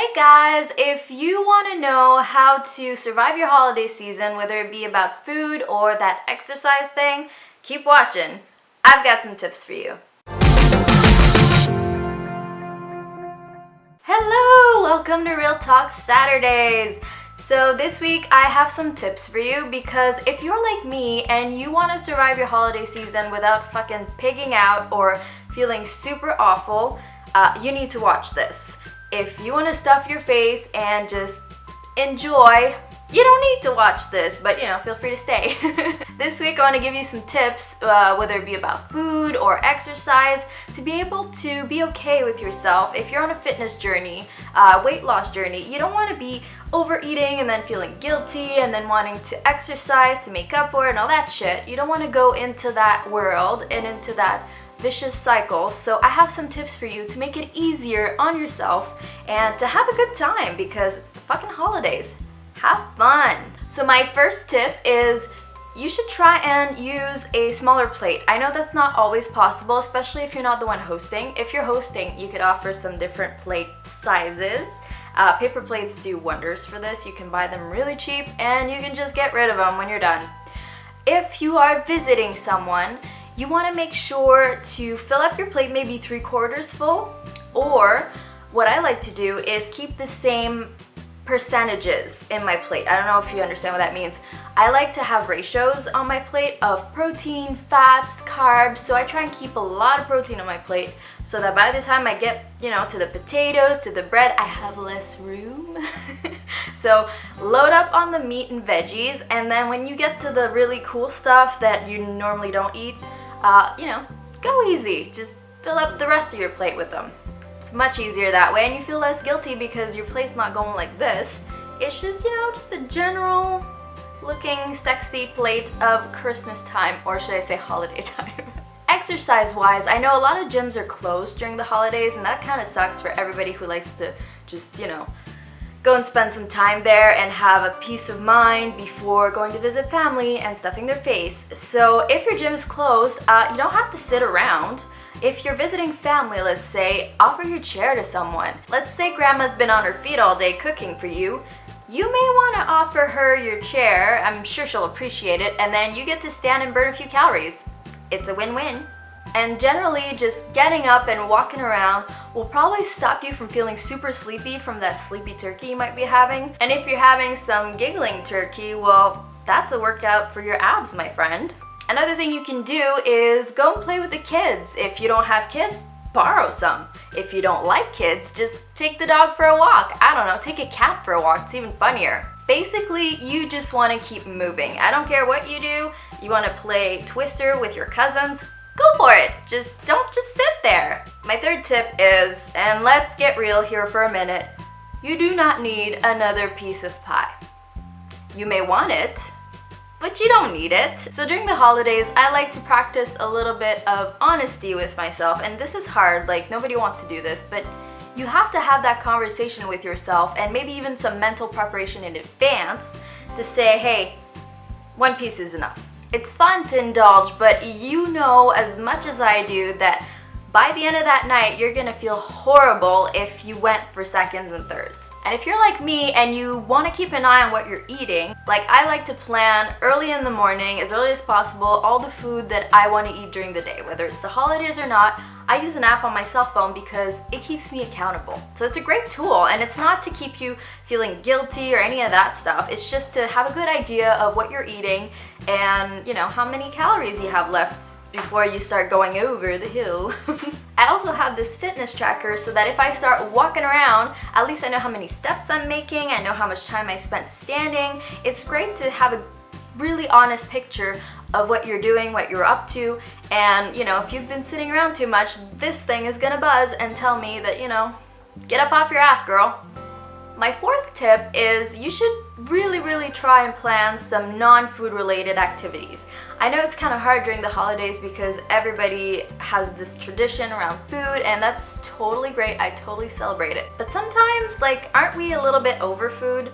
Hey guys, if you want to know how to survive your holiday season, whether it be about food or that exercise thing, keep watching. I've got some tips for you. Hello, welcome to Real Talk Saturdays. So this week I have some tips for you because if you're like me and you want to survive your holiday season without fucking pigging out or feeling super awful, you need to watch this. If you want to stuff your face and just enjoy, you don't need to watch this, but feel free to stay. This week I want to give you some tips, whether it be about food or exercise, to be able to be okay with yourself. If you're on a fitness journey, weight loss journey, you don't want to be overeating and then feeling guilty and then wanting to exercise to make up for it and all that shit. You don't want to go into that world and into that vicious cycle. So I have some tips for you to make it easier on yourself and to have a good time because it's the fucking holidays. Have fun. So my first tip is you should try and use a smaller plate. I know that's not always possible, especially if you're not the one hosting. If you're hosting, you could offer some different plate sizes. Paper plates do wonders for this. You can buy them really cheap and you can just get rid of them when you're done. If you are visiting someone, you want to make sure to fill up your plate maybe 3/4 full, or what I like to do is keep the same percentages in my plate. I don't know if you understand what that means. I like to have ratios on my plate of protein, fats, carbs, so I try and keep a lot of protein on my plate so that by the time I get, to the potatoes, to the bread, I have less room. So load up on the meat and veggies, and then when you get to the really cool stuff that you normally don't eat, go easy. Just fill up the rest of your plate with them. It's much easier that way, and you feel less guilty because your plate's not going like this. It's just, just a general looking sexy plate of Christmas time, or should I say holiday time. Exercise-wise, I know a lot of gyms are closed during the holidays, and that kind of sucks for everybody who likes to just, go and spend some time there and have a peace of mind before going to visit family and stuffing their face. So if your gym is closed, you don't have to sit around. If you're visiting family, let's say, offer your chair to someone. Let's say grandma's been on her feet all day cooking for you. You may want to offer her your chair. I'm sure she'll appreciate it, and then you get to stand and burn a few calories. It's a win-win. And generally, just getting up and walking around will probably stop you from feeling super sleepy from that sleepy turkey you might be having. And if you're having some giggling turkey, well, that's a workout for your abs, my friend. Another thing you can do is go and play with the kids. If you don't have kids, borrow some. If you don't like kids, just take the dog for a walk. I don't know, take a cat for a walk. It's even funnier. Basically, you just want to keep moving. I don't care what you do. You want to play Twister with your cousins? Go for it. Don't just sit there. My third tip is, and let's get real here for a minute, you do not need another piece of pie. You may want it, but you don't need it. So during the holidays, I like to practice a little bit of honesty with myself, and this is hard, like nobody wants to do this, but you have to have that conversation with yourself and maybe even some mental preparation in advance to say, hey, one piece is enough. It's fun to indulge, but you know as much as I do that by the end of that night, you're gonna feel horrible if you went for seconds and thirds. And if you're like me and you wanna keep an eye on what you're eating, like I like to plan early in the morning, as early as possible, all the food that I wanna eat during the day. Whether it's the holidays or not, I use an app on my cell phone because it keeps me accountable. So it's a great tool, and it's not to keep you feeling guilty or any of that stuff. It's just to have a good idea of what you're eating and, how many calories you have left before you start going over the hill. I also have this fitness tracker so that if I start walking around, at least I know how many steps I'm making, I know how much time I spent standing. It's great to have a really honest picture of what you're doing, what you're up to, and if you've been sitting around too much, this thing is gonna buzz and tell me that, get up off your ass, girl. My fourth tip is you should really try and plan some non-food related activities. I know it's kind of hard during the holidays because everybody has this tradition around food, and that's totally great. I totally celebrate it. But sometimes, aren't we a little bit over food?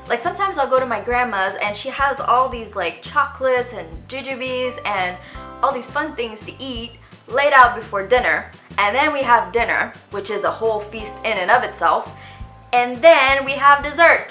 Like sometimes I'll go to my grandma's and she has all these chocolates and jujubes and all these fun things to eat laid out before dinner. And then we have dinner, which is a whole feast in and of itself. and then we have dessert.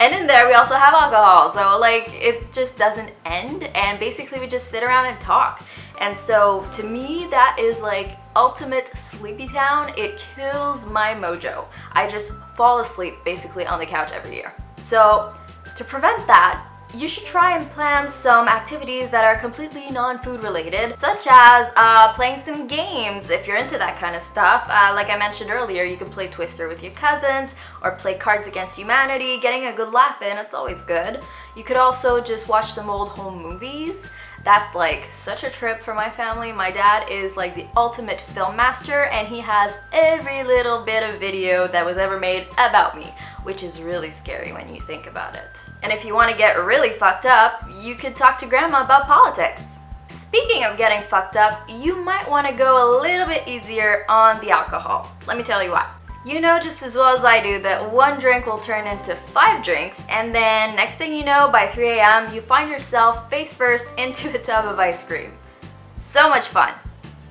And in there we also have alcohol, so like it just doesn't end, and basically we just sit around and talk. And so to me that is like ultimate sleepy town. It kills my mojo. I just fall asleep basically on the couch every year. So to prevent that, you should try and plan some activities that are completely non-food related, such as playing some games if you're into that kind of stuff. Like I mentioned earlier, you could play Twister with your cousins or play Cards Against Humanity. Getting a good laugh in, it's always good. You could also just watch some old home movies. That's like such a trip for my family. My dad is like the ultimate film master, and he has every little bit of video that was ever made about me, which is really scary when you think about it. And if you want to get really fucked up, you could talk to grandma about politics. Speaking of getting fucked up, you might want to go a little bit easier on the alcohol. Let me tell you why. You know just as well as I do that one drink will turn into 5 drinks, and then next thing you know, by 3 a.m. you find yourself face first into a tub of ice cream. So much fun.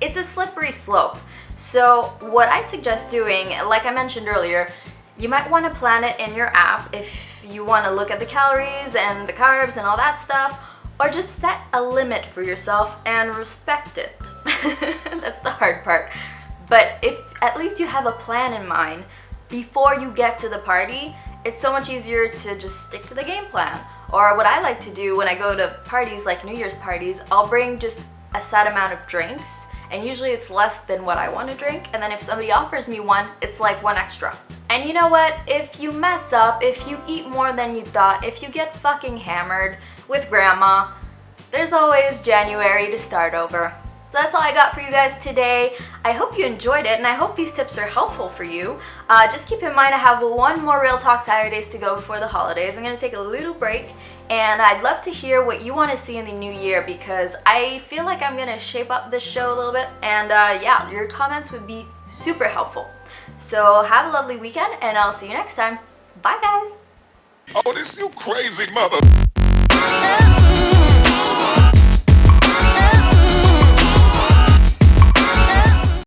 It's a slippery slope. So what I suggest doing, like I mentioned earlier, you might want to plan it in your app if you want to look at the calories and the carbs and all that stuff, or just set a limit for yourself and respect it. That's the hard part. But if at least you have a plan in mind before you get to the party, it's so much easier to just stick to the game plan. Or what I like to do when I go to parties like New Year's parties, I'll bring just a set amount of drinks, and usually it's less than what I want to drink, and then if somebody offers me one, it's like one extra. And you know what? If you mess up, if you eat more than you thought, if you get fucking hammered with grandma, there's always January to start over. So that's all I got for you guys today. I hope you enjoyed it, and I hope these tips are helpful for you. Just keep in mind I have one more Real Talk Saturdays to go before the holidays. I'm going to take a little break, and I'd love to hear what you want to see in the new year, because I feel like I'm going to shape up this show a little bit, and yeah, your comments would be super helpful. So have a lovely weekend, and I'll see you next time. Bye guys! Oh, this you crazy mother...